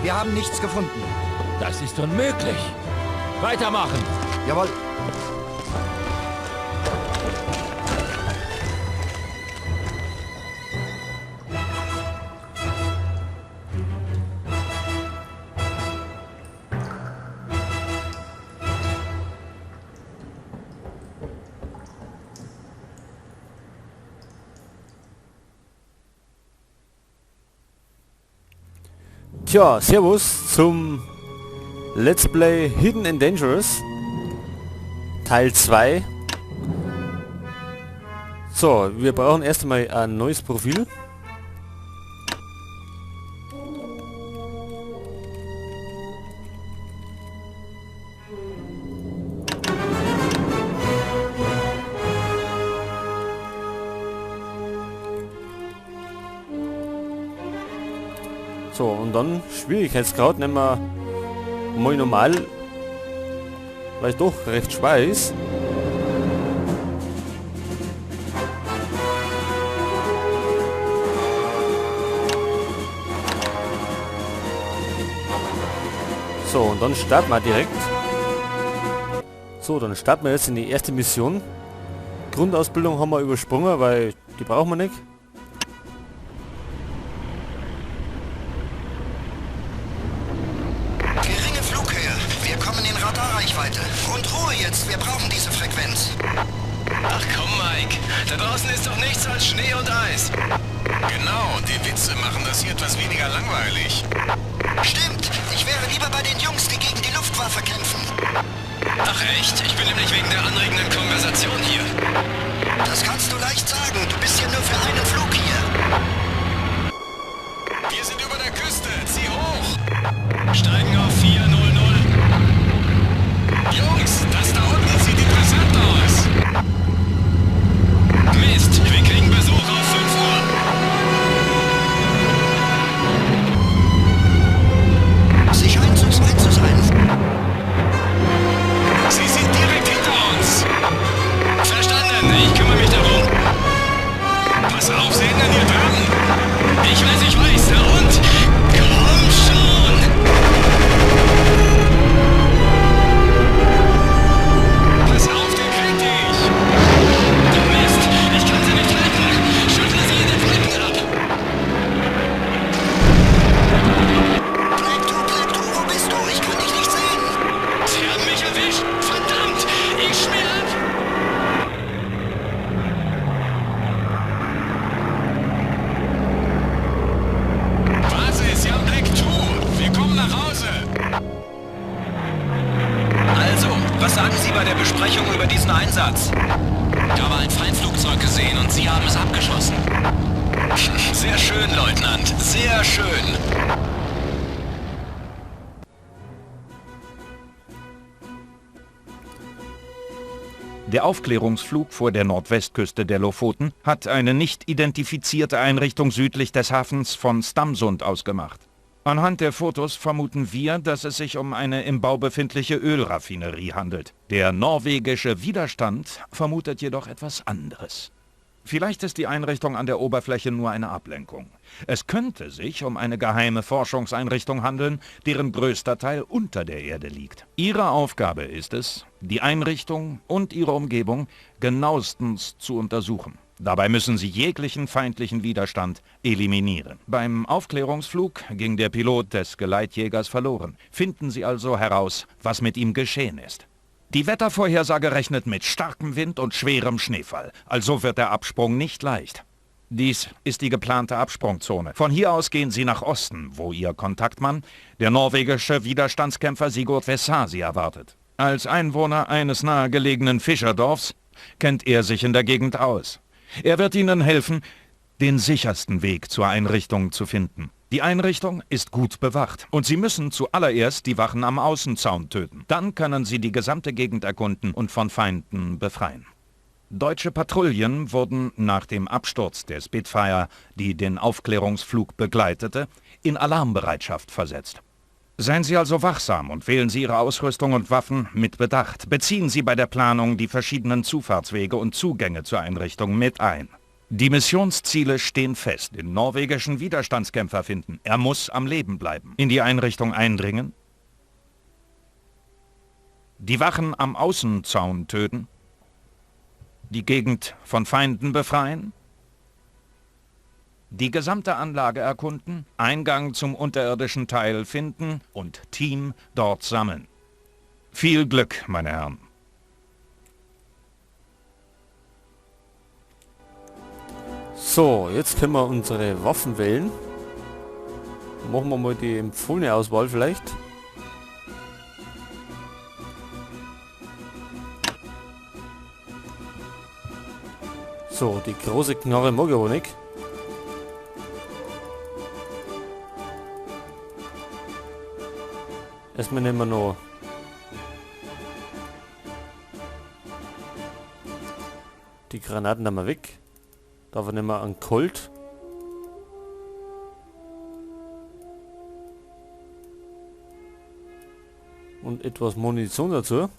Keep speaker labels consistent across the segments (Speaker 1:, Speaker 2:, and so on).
Speaker 1: Wir haben nichts gefunden.
Speaker 2: Das ist unmöglich. Weitermachen.
Speaker 1: Jawohl.
Speaker 3: Tja, servus zum Let's Play Hidden and Dangerous Teil 2. So, wir brauchen erst einmal ein neues Profil. So, und dann Schwierigkeitsgrad nehmen wir mal normal, weil es doch recht schwer ist. So, und dann starten wir direkt. So, dann starten wir jetzt in die erste Mission. Grundausbildung haben wir übersprungen, weil die brauchen wir nicht.
Speaker 4: Und Ruhe jetzt, wir brauchen diese Frequenz.
Speaker 5: Ach komm, Mike. Da draußen ist doch nichts als Schnee und Eis.
Speaker 6: Genau, die Witze machen das hier etwas weniger langweilig.
Speaker 4: Stimmt, ich wäre lieber bei den Jungs, die gegen die Luftwaffe kämpfen.
Speaker 5: Ach echt? Ich bin nämlich wegen der anregenden Konversation hier.
Speaker 4: Das kannst du leicht sagen, du bist ja nur für einen Flug hier.
Speaker 6: Wir sind über der Küste, zieh hoch!
Speaker 5: Steigen auf 400.
Speaker 6: Jungs, das da unten sieht interessant aus.
Speaker 5: Mist, wir kriegen Besuch auf 5 Uhr.
Speaker 4: Sie scheinen zu zweit zu sein.
Speaker 5: Sie sind direkt hinter uns. Verstanden, ich kümmere mich darum.
Speaker 6: Pass auf, sehen denn hier dran?
Speaker 5: Ich weiß, na und? Komm schon! Pass auf, den krieg ich! Du Mist, ich kann sie nicht halten! Schüttle sie in den Flecken ab!
Speaker 4: Black 2, wo bist du? Ich kann dich nicht sehen.
Speaker 5: Sie haben mich erwischt! Verdammt! Ich schmier ab!
Speaker 6: Basis, ja, Black 2. Wir kommen nach Hause.
Speaker 5: Also, was sagen Sie bei der Besprechung über diesen Einsatz? Da war ein Feindflugzeug gesehen und Sie haben es abgeschossen. Sehr schön, Leutnant. Sehr schön.
Speaker 7: Der Aufklärungsflug vor der Nordwestküste der Lofoten hat eine nicht identifizierte Einrichtung südlich des Hafens von Stamsund ausgemacht. Anhand der Fotos vermuten wir, dass es sich um eine im Bau befindliche Ölraffinerie handelt. Der norwegische Widerstand vermutet jedoch etwas anderes. Vielleicht ist die Einrichtung an der Oberfläche nur eine Ablenkung. Es könnte sich um eine geheime Forschungseinrichtung handeln, deren größter Teil unter der Erde liegt. Ihre Aufgabe ist es, die Einrichtung und ihre Umgebung genauestens zu untersuchen. Dabei müssen sie jeglichen feindlichen Widerstand eliminieren. Beim Aufklärungsflug ging der Pilot des Geleitjägers verloren. Finden Sie also heraus, was mit ihm geschehen ist. Die Wettervorhersage rechnet mit starkem Wind und schwerem Schneefall, also wird der Absprung nicht leicht. Dies ist die geplante Absprungzone. Von hier aus gehen Sie nach Osten, wo Ihr Kontaktmann, der norwegische Widerstandskämpfer Sigurd Vesa, Sie erwartet. Als Einwohner eines nahegelegenen Fischerdorfs kennt er sich in der Gegend aus. Er wird Ihnen helfen, den sichersten Weg zur Einrichtung zu finden. Die Einrichtung ist gut bewacht und Sie müssen zuallererst die Wachen am Außenzaun töten. Dann können Sie die gesamte Gegend erkunden und von Feinden befreien. Deutsche Patrouillen wurden nach dem Absturz der Spitfire, die den Aufklärungsflug begleitete, in Alarmbereitschaft versetzt. Seien Sie also wachsam und wählen Sie Ihre Ausrüstung und Waffen mit Bedacht. Beziehen Sie bei der Planung die verschiedenen Zufahrtswege und Zugänge zur Einrichtung mit ein. Die Missionsziele stehen fest. Den norwegischen Widerstandskämpfer finden. Er muss am Leben bleiben. In die Einrichtung eindringen. Die Wachen am Außenzaun töten. Die Gegend von Feinden befreien. Die gesamte Anlage erkunden. Eingang zum unterirdischen Teil finden und Team dort sammeln. Viel Glück, meine Herren.
Speaker 3: So, jetzt können wir unsere Waffen wählen. Machen wir mal die empfohlene Auswahl vielleicht. So, die große Knarre mag ich aber nicht. Erstmal nehmen wir noch die Granaten da mal weg. Dafür nehmen wir einen Colt. Und etwas Munition dazu.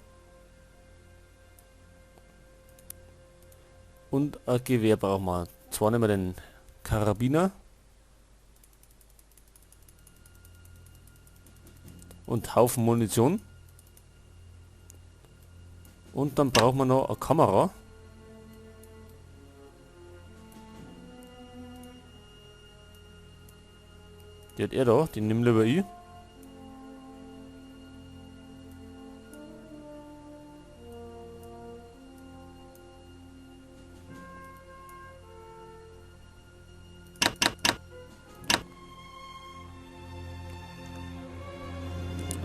Speaker 3: Und ein Gewehr brauchen wir. Zwar nehmen wir den Karabiner. Und Haufen Munition. Und dann brauchen wir noch eine Kamera. Die hat er da, die nimmt lieber ich.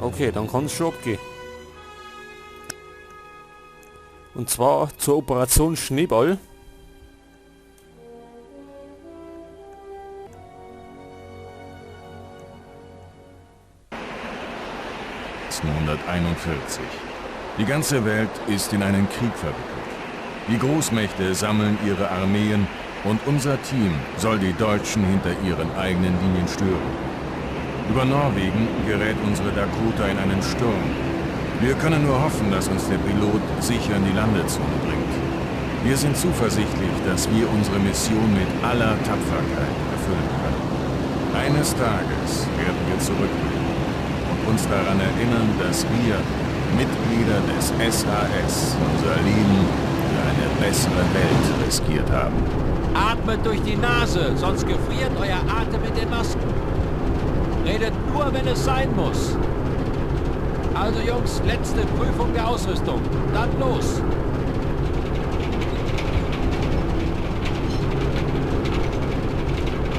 Speaker 3: Okay, dann kann es schon abgehen. Und zwar zur Operation Schneeball.
Speaker 6: Die ganze Welt ist in einen Krieg verwickelt. Die Großmächte sammeln ihre Armeen und unser Team soll die Deutschen hinter ihren eigenen Linien stören. Über Norwegen gerät unsere Dakota in einen Sturm. Wir können nur hoffen, dass uns der Pilot sicher in die Landezone bringt. Wir sind zuversichtlich, dass wir unsere Mission mit aller Tapferkeit erfüllen können. Eines Tages werden wir zurückblicken und uns daran erinnern, dass wir, Mitglieder des SAS, unser Leben für eine bessere Welt riskiert haben.
Speaker 2: Atmet durch die Nase, sonst gefriert euer Atem in den Masken. Redet nur, wenn es sein muss. Also Jungs, letzte Prüfung der Ausrüstung. Dann los.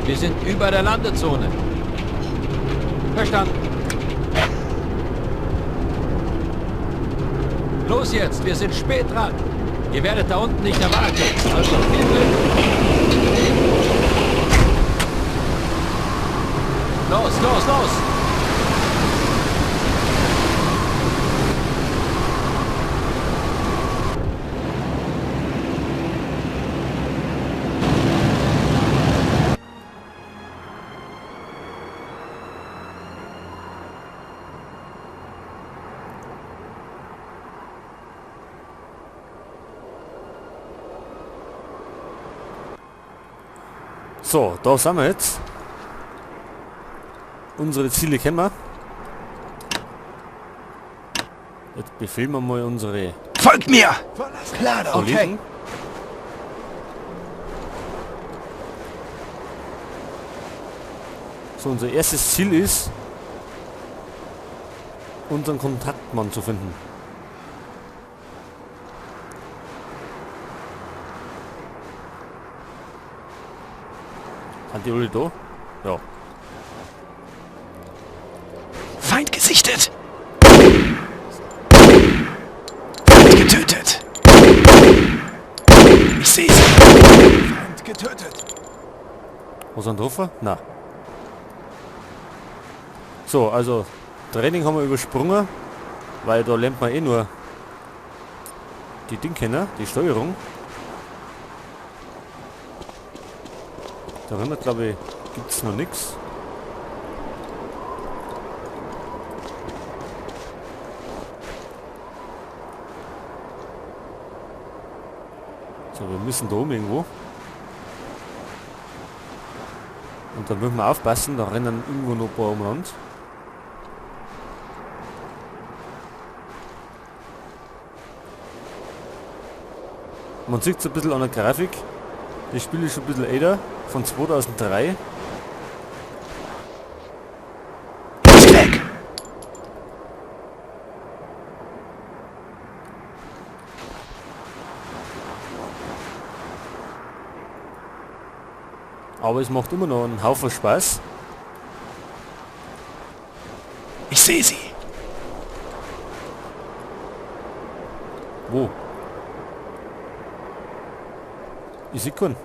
Speaker 2: Wir sind über der Landezone. Verstanden. Los jetzt, wir sind spät dran. Ihr werdet da unten nicht erwartet. Also viel Glück. Los, los, los!
Speaker 3: So, da sind wir jetzt. Unsere Ziele kennen wir. Jetzt befehlen wir mal unsere
Speaker 5: Folgt mir!
Speaker 6: Klar,
Speaker 3: Kollegen. So, unser erstes Ziel ist, unseren Kontaktmann zu finden. Sind die alle da? Ja.
Speaker 5: Feind gesichtet! Feind getötet! Ich sehe sie! Feind getötet!
Speaker 3: Wo sind drauf? Na. So, also Training haben wir übersprungen, weil da lernt man eh nur die Ding kennen, die Steuerung. Darin, glaube ich, gibt es noch nichts. So, wir müssen da oben irgendwo. Und da müssen wir aufpassen, da rennen irgendwo noch ein paar umeinander. Man sieht es ein bisschen an der Grafik. Das Spiel ist schon ein bisschen älter, von 2003. Aber es macht immer noch einen Haufen Spaß.
Speaker 5: Ich sehe sie.
Speaker 3: Wo? Ich sehe keinen.